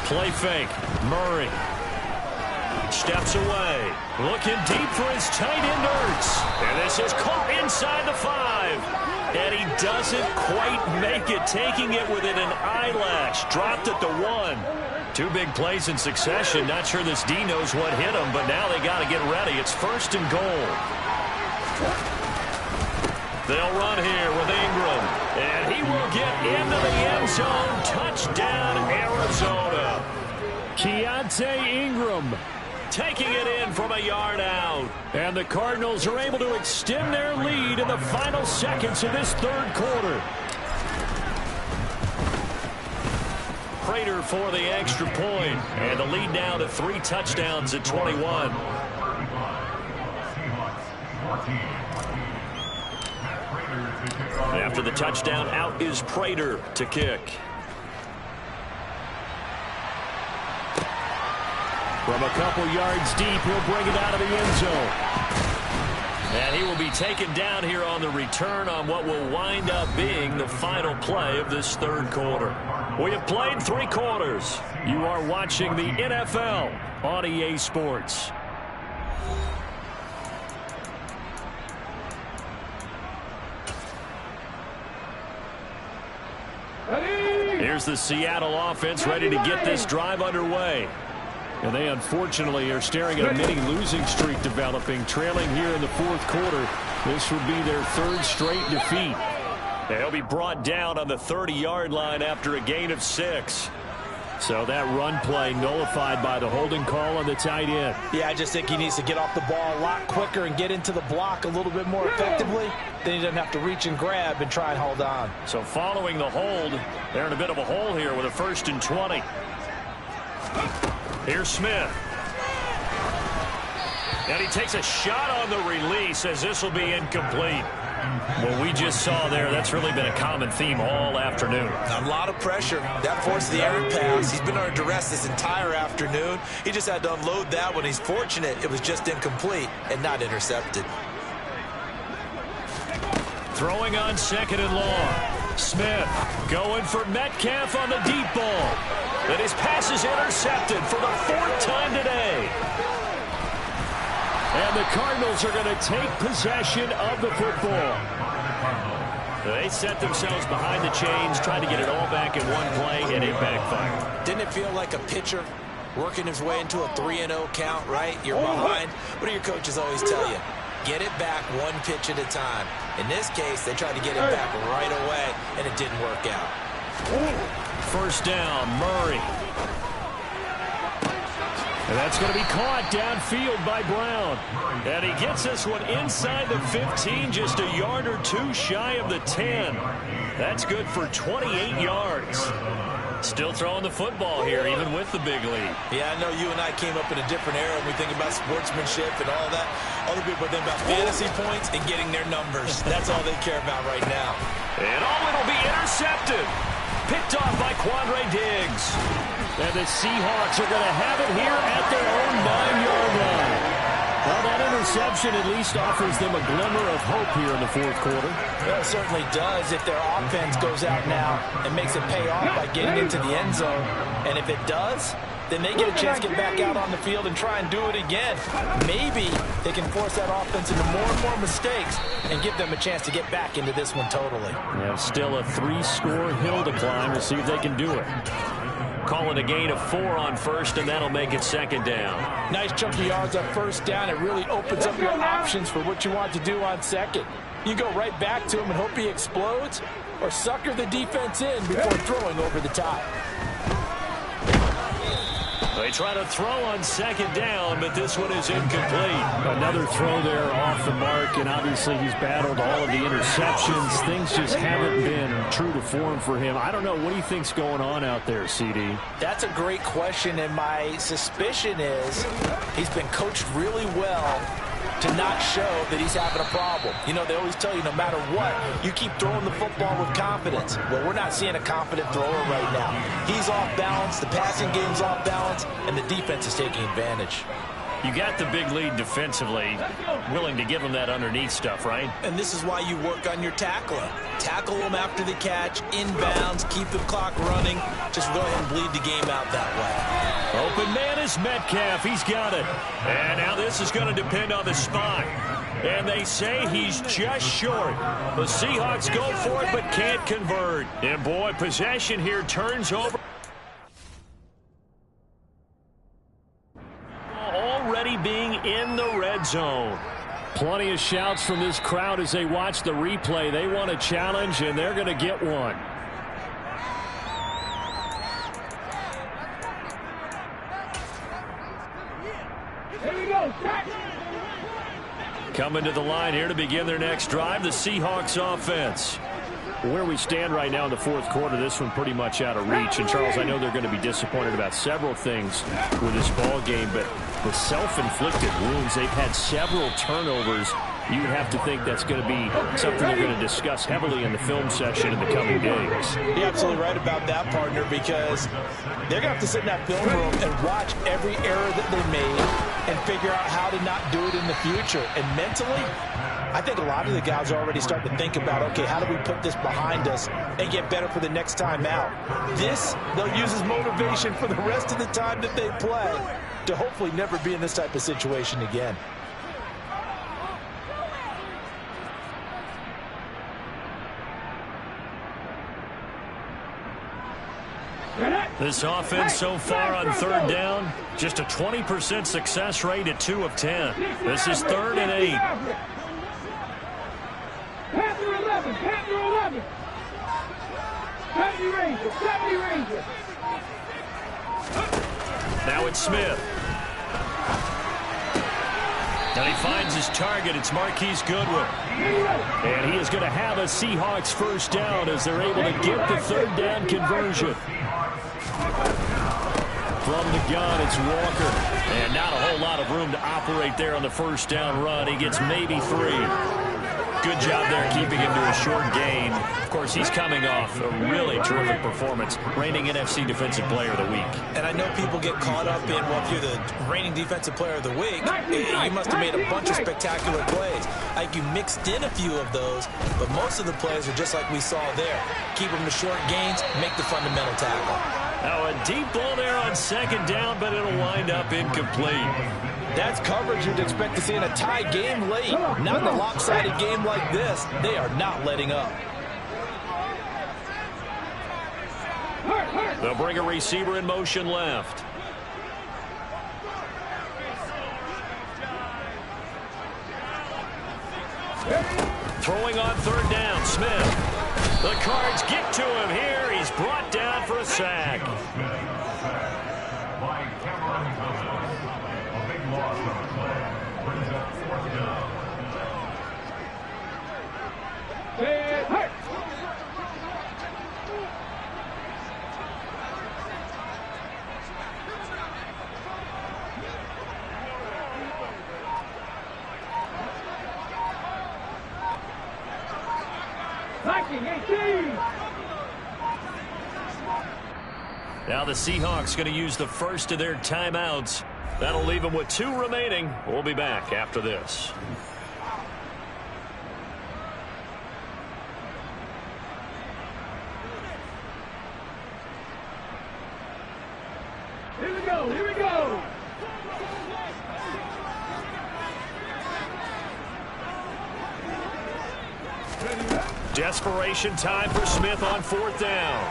Play fake. Murray steps away. Looking deep for his tight end, Ertz. And this is caught inside the 5. And he doesn't quite make it, taking it within an eyelash. Dropped at the 1. 2 big plays in succession. Not sure this D knows what hit him, but now they got to get ready. It's 1st and goal. They'll run here with Ingram. And he will get into the end zone. Touchdown, Arizona. Keontae Ingram taking it in from a yard out. And the Cardinals are able to extend their lead in the final seconds of this 3rd quarter. Prater for the extra point. And the lead now to 3 touchdowns at 21. After the touchdown, out is Prater to kick. From a couple yards deep, he'll bring it out of the end zone. And he will be taken down here on the return on what will wind up being the final play of this 3rd quarter. We have played 3 quarters. You are watching the NFL on EA Sports. Here's the Seattle offense ready to get this drive underway. And they unfortunately are staring at a mini losing streak developing, trailing here in the 4th quarter. This would be their 3rd straight defeat. They'll be brought down on the 30-yard line after a gain of 6. So that run play nullified by the holding call on the tight end. Yeah, I just think he needs to get off the ball a lot quicker and get into the block a little bit more effectively. Then he doesn't have to reach and grab and try and hold on. So following the hold, they're in a bit of a hole here with a 1st and 20. Here's Smith. And he takes a shot on the release as this will be incomplete. What we just saw there, that's really been a common theme all afternoon. A lot of pressure. That forced the errant pass. He's been under duress this entire afternoon. He just had to unload that one. He's fortunate it was just incomplete and not intercepted. Throwing on 2nd and long. Smith going for Metcalf on the deep ball. And his pass is intercepted for the 4th time today. And the Cardinals are going to take possession of the football. They set themselves behind the chains, trying to get it all back in one play, and it backfired. Didn't it feel like a pitcher working his way into a 3-0 count, right? You're behind. What do your coaches always tell you? Get it back 1 pitch at a time. In this case, they tried to get it back right away, and it didn't work out. 1st down, Murray. And that's going to be caught downfield by Brown. And he gets this one inside the 15, just a yard or two shy of the 10. That's good for 28 yards. Still throwing the football here, even with the big lead. Yeah, I know you and I came up in a different era when we think about sportsmanship and all that. Other people think about fantasy points and getting their numbers. That's all they care about right now. And it'll be intercepted. Picked off by Quandre Diggs. And the Seahawks are going to have it here at their own 9-yard line. Well, that interception at least offers them a glimmer of hope here in the fourth quarter. Well, it certainly does if their offense goes out now and makes it pay off by getting into the end zone. And if it does, then they get a chance to get back out on the field and try and do it again. Maybe they can force that offense into more and more mistakes and give them a chance to get back into this one totally. Yeah, still a 3-score hill to climb. We'll see if they can do it. Calling a gain of 4 on first, and that'll make it second down. Nice chunky yards on first down. It really opens up your options for what you want to do on second. You go right back to him and hope he explodes, or sucker the defense in before throwing over the top. They try to throw on second down, but this one is incomplete. Another throw there off the mark, and obviously he's battled all of the interceptions. Things just haven't been true to form for him. I don't know. What do you think's going on out there, CD? That's a great question, and my suspicion is he's been coached really well to not show that he's having a problem. You know, they always tell you no matter what, you keep throwing the football with confidence. Well, we're not seeing a confident thrower right now. He's off balance, the passing game's off balance, and the defense is taking advantage. You got the big lead defensively, willing to give him that underneath stuff, right? And this is why you work on your tackling. Tackle them after the catch, inbounds, keep the clock running. Just go ahead and bleed the game out that way. Open man is Metcalf. He's got it. And now this is going to depend on the spot. And they say he's just short. The Seahawks go for it but can't convert. And boy, possession here turns over. Already being in the red zone. Plenty of shouts from this crowd as they watch the replay. They want a challenge, and they're going to get one. Here we go. Coming to the line here to begin their next drive, the Seahawks offense. Where we stand right now in the fourth quarter, this one pretty much out of reach. And, Charles, I know they're going to be disappointed about several things with this ball game, but the self-inflicted wounds, they've had several turnovers. You would have to think that's going to be something they're going to discuss heavily in the film session in the coming days. You're absolutely right about that, partner, because they're going to have to sit in that film room and watch every error that they made and figure out how to not do it in the future. And mentally, I think a lot of the guys are already starting to think about, okay, how do we put this behind us and get better for the next time out? This, they'll use as motivation for the rest of the time that they play to hopefully never be in this type of situation again. This offense so far on third down, just a 20% success rate at 2 of 10. This is 3rd and 8. Panther 11, Panther 11. 70 Ranger, 70 Ranger. Now it's Smith. And he finds his target. It's Marquise Goodwin. And he is going to have a Seahawks first down as they're able to get the third down conversion. From the gun, it's Walker. And not a whole lot of room to operate there on the first down run. He gets maybe 3. Good job there keeping him to a short gain. Of course, he's coming off a really terrific performance, reigning NFC Defensive Player of the Week. And I know people get caught up in, well, if you're the reigning Defensive Player of the Week, you must have made a bunch of spectacular plays. I think you mixed in a few of those, but most of the plays are just like we saw there. Keep them to short gains, make the fundamental tackle. Now a deep ball there on second down, but it'll wind up incomplete. That's coverage you'd expect to see in a tie game late. Not in a lopsided game like this. They are not letting up. They'll bring a receiver in motion left. Throwing on third down, Smith. The Cards get to him here. He's brought down for a sack. Set, hurt. Viking 18. Now the Seahawks going to use the first of their timeouts. That'll leave them with 2 remaining. We'll be back after this. Here we go, here we go. Desperation time for Smith on 4th down.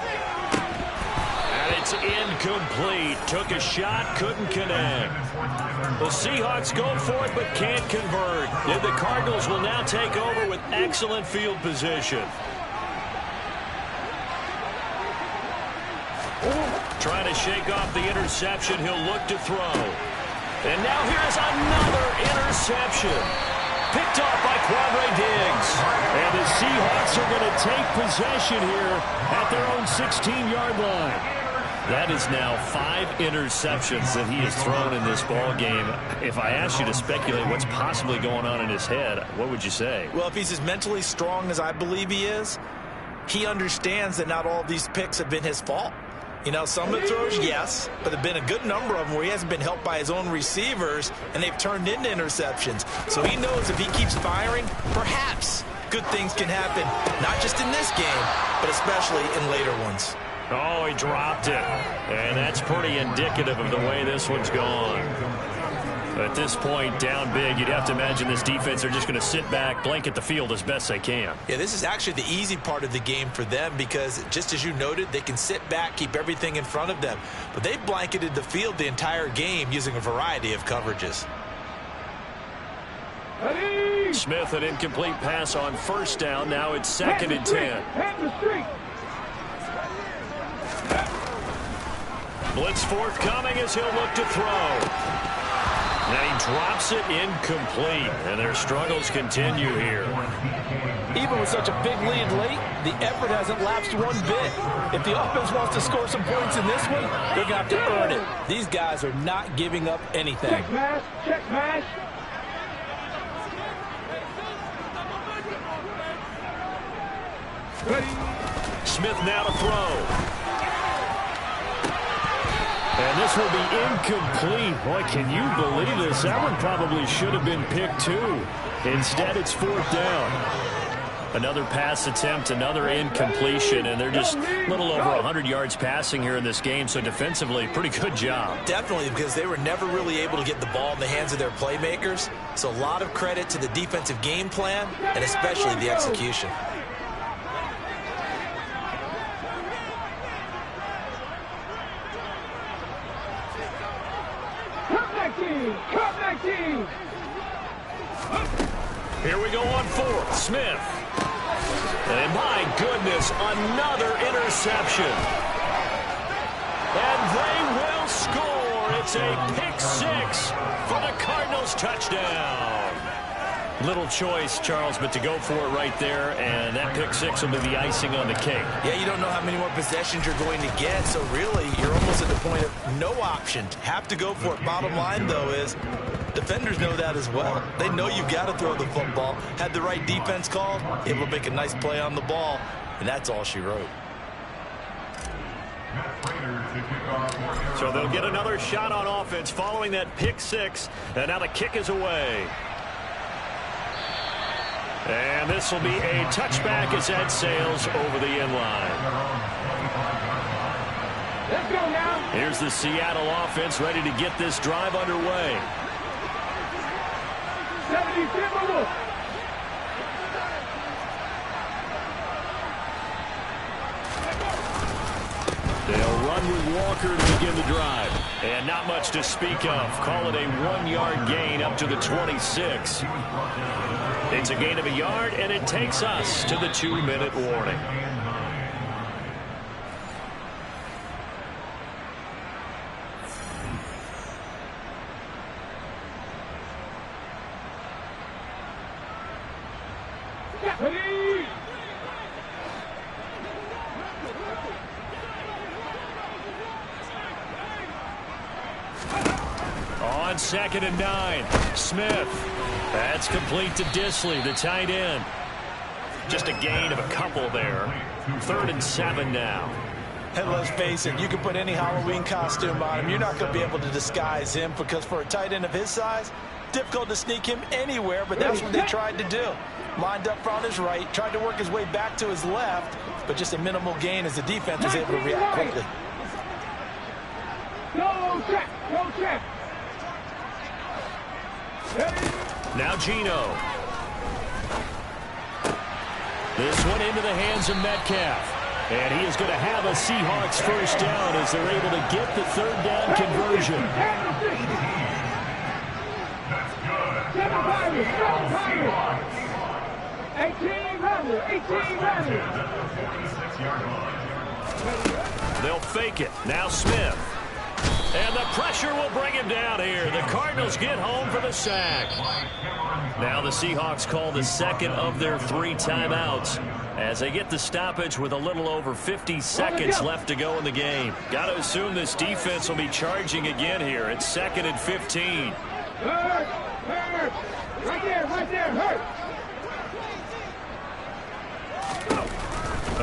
And it's incomplete. Took a shot, couldn't connect. The Seahawks go for it but can't convert. And the Cardinals will now take over with excellent field position. Trying to shake off the interception. He'll look to throw. And now here's another interception. Picked off by Quandre Diggs. And the Seahawks are going to take possession here at their own 16-yard line. That is now 5 interceptions that he has thrown in this ball game. If I asked you to speculate what's possibly going on in his head, what would you say? Well, if he's as mentally strong as I believe he is, he understands that not all of these picks have been his fault. You know, some of the throws, yes, but there have been a good number of them where he hasn't been helped by his own receivers, and they've turned into interceptions. So he knows if he keeps firing, perhaps good things can happen, not just in this game, but especially in later ones. Oh, he dropped it. And that's pretty indicative of the way this one's gone. At this point, down big, you'd have to imagine this defense are just going to sit back, blanket the field as best they can. Yeah, this is actually the easy part of the game for them because, just as you noted, they can sit back, keep everything in front of them. But they blanketed the field the entire game using a variety of coverages. Ready. Smith, an incomplete pass on 1st down. Now it's 2nd and 10. Head the street. Blitz forthcoming as he'll look to throw. Now he drops it incomplete, and their struggles continue here. Even with such a big lead late, the effort hasn't lapsed one bit. If the offense wants to score some points in this one, they're going to have to earn it. These guys are not giving up anything. Check pass, check pass. Ready. Smith now to throw. And this will be incomplete. Boy, can you believe this? That one probably should have been picked too. Instead, it's 4th down. Another pass attempt, another incompletion, and they're just a little over 100 yards passing here in this game, so defensively, pretty good job. Definitely, because they were never really able to get the ball in the hands of their playmakers. So a lot of credit to the defensive game plan, and especially the execution. Here we go on 4th. Smith. And my goodness, another interception. And they will score. It's a pick-6 for the Cardinals touchdown. Little choice, Charles, but to go for it right there, and that pick-6 will be the icing on the cake. Yeah, you don't know how many more possessions you're going to get, so really you're almost at the point of no option. Have to go for it. Bottom line, though, is defenders know that as well. They know you've got to throw the football. Had the right defense called, able to make a nice play on the ball, and that's all she wrote. So they'll get another shot on offense following that pick-6, and now the kick is away. And this will be a touchback as that sails over the end line. Let's go now. Here's the Seattle offense ready to get this drive underway. 70 Timberwolves. They'll run with Walker to begin the drive. And not much to speak of. Call it a 1-yard gain up to the 26. It's a gain of a yard, and it takes us to the 2-minute warning. Ready. on 2nd and 9. Smith. That's complete to Dissly, the tight end. Just a gain of a couple there. 3rd and 7 now. And let's face it, you can put any Halloween costume on him. You're not going to be able to disguise him because for a tight end of his size, difficult to sneak him anywhere, but that's what they tried to do. Lined up on his right, tried to work his way back to his left, but just a minimal gain as the defense was able to react quickly. Go check. Go check. Now Geno. This one into the hands of Metcalf. And he is going to have a Seahawks first down as they're able to get the 3rd down conversion. 18 runners. They'll fake it. Now Smith. And the pressure will bring him down here. The Cardinals get home for the sack. Now the Seahawks call the 2nd of their 3 timeouts as they get the stoppage with a little over 50 seconds left to go in the game. Got to assume this defense will be charging again here. It's 2nd and 15. Hurt. Right there, hurt.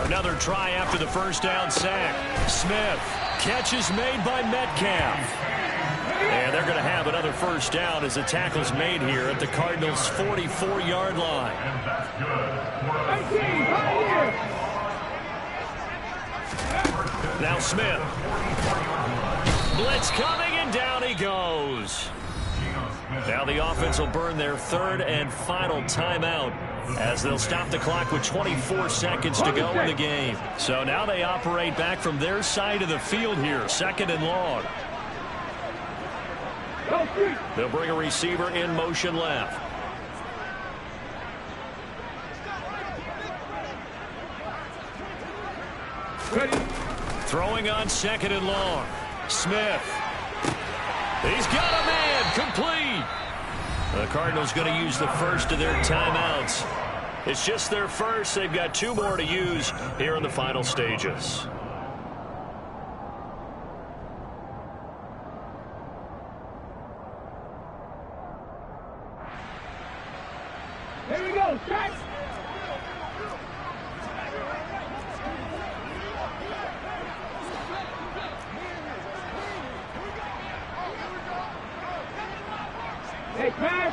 Another try after the first down sack. Smith. Catch is made by Metcalf. And they're going to have another first down as the tackle's made here at the Cardinals' 44-yard line. Now Smith. Blitz coming, and down he goes. Now the offense will burn their 3rd and final timeout as they'll stop the clock with 24 seconds to go in the game. So now they operate back from their side of the field here, 2nd and long. They'll bring a receiver in motion left. Ready. Throwing on 2nd and long. Smith. He's got a man. Complete. The Cardinals going to use the first of their timeouts. It's just their first. They've got 2 more to use here in the final stages. Here we go. Strike.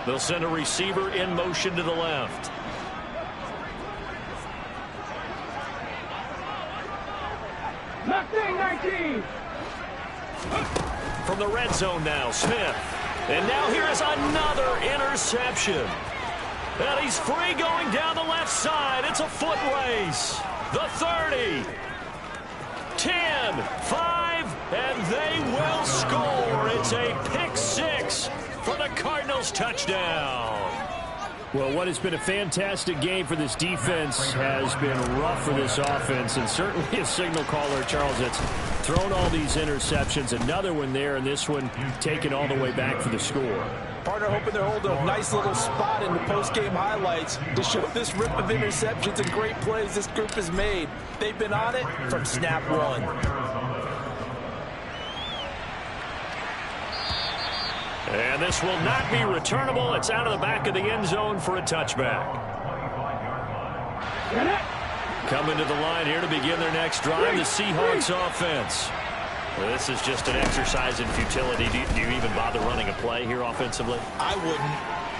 They'll send a receiver in motion to the left. Nothing, 19. From the red zone now, Smith. And now here is another interception. And he's free going down the left side. It's a foot race. The 30. 10, 5, and they will score. It's a pick 6 for the Cardinals touchdown. Well, what has been a fantastic game for this defense has been rough for this offense, and certainly a signal caller, Charles, that's thrown all these interceptions. Another one there, and this one taken all the way back for the score. Partner hoping they're holding a nice little spot in the post-game highlights to show this rip of interceptions and great plays this group has made. They've been on it from snap 1. And this will not be returnable. It's out of the back of the end zone for a touchback. Coming to the line here to begin their next drive, the Seahawks offense. Well, this is just an exercise in futility. Do you even bother running a play here offensively? I wouldn't,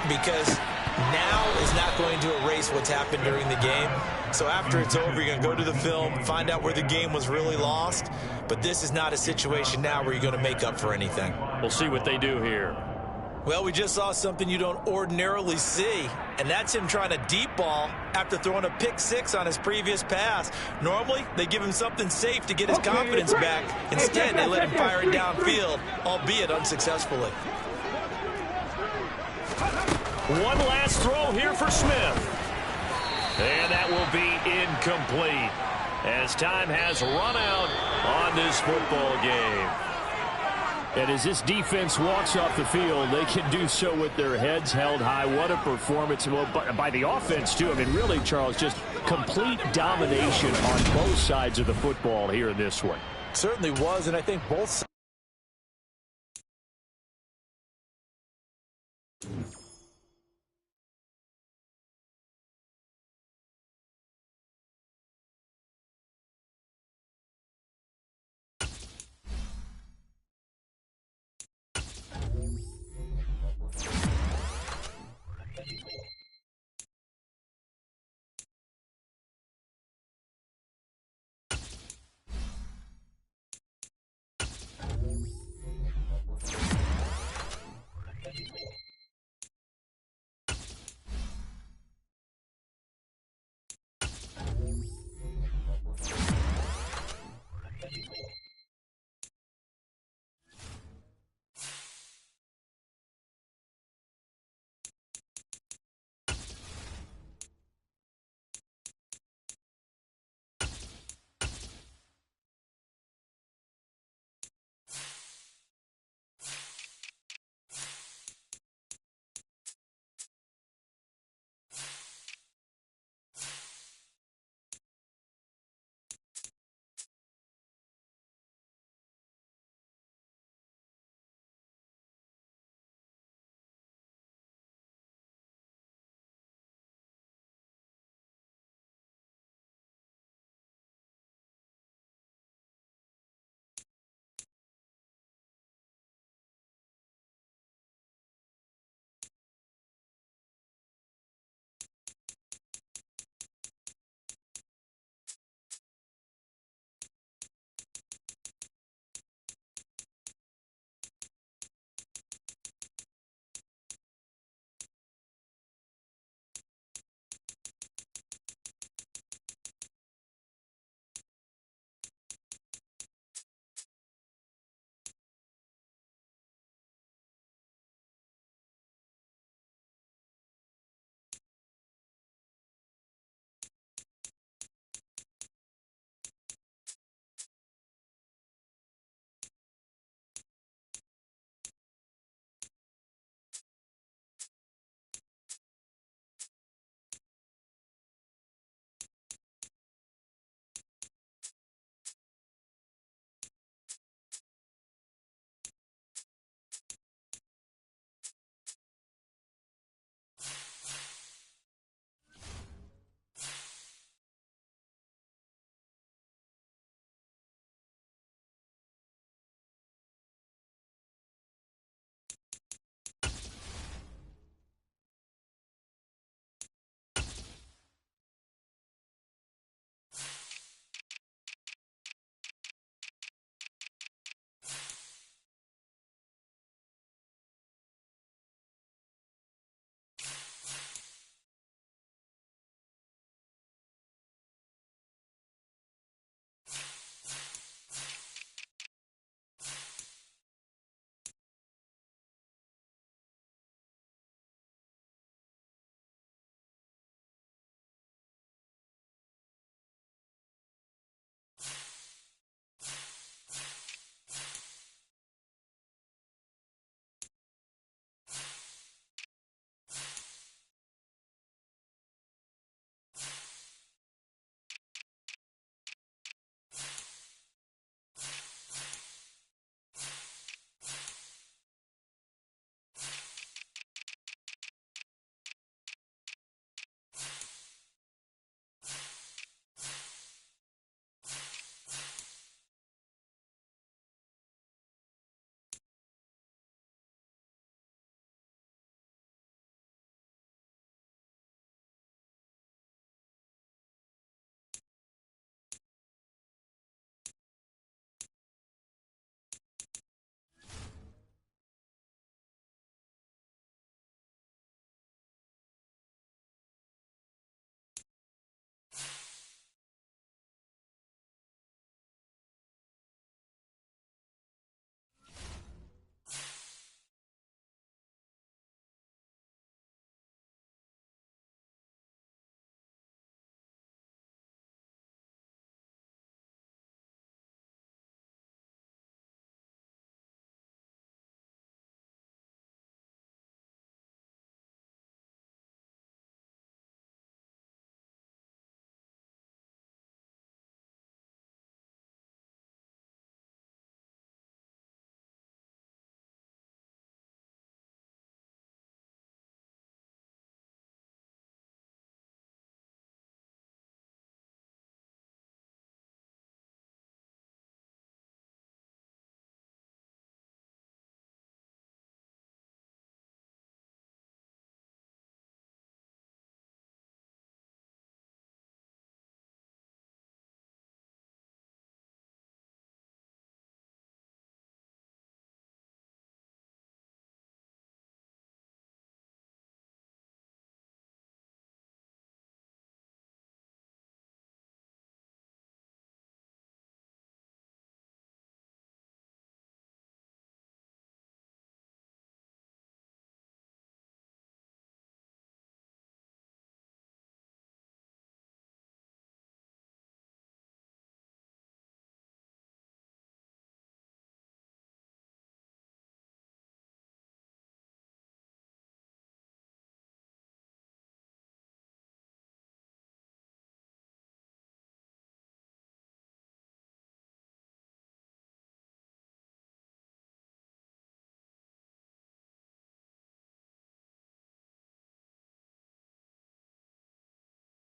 because now is not going to erase what's happened during the game. So after it's over, you're going to go to the film, find out where the game was really lost. But this is not a situation now where you're going to make up for anything. We'll see what they do here. Well, we just saw something you don't ordinarily see, and that's him trying to deep ball after throwing a pick 6 on his previous pass. Normally, they give him something safe to get his confidence back. Instead, they let him fire it downfield, albeit unsuccessfully. One last throw here for Smith. And that will be incomplete as time has run out on this football game. And as this defense walks off the field, they can do so with their heads held high. What a performance by the offense, too. I mean, really, Charles, just complete domination on both sides of the football here in this one. Certainly was, and I think both sides.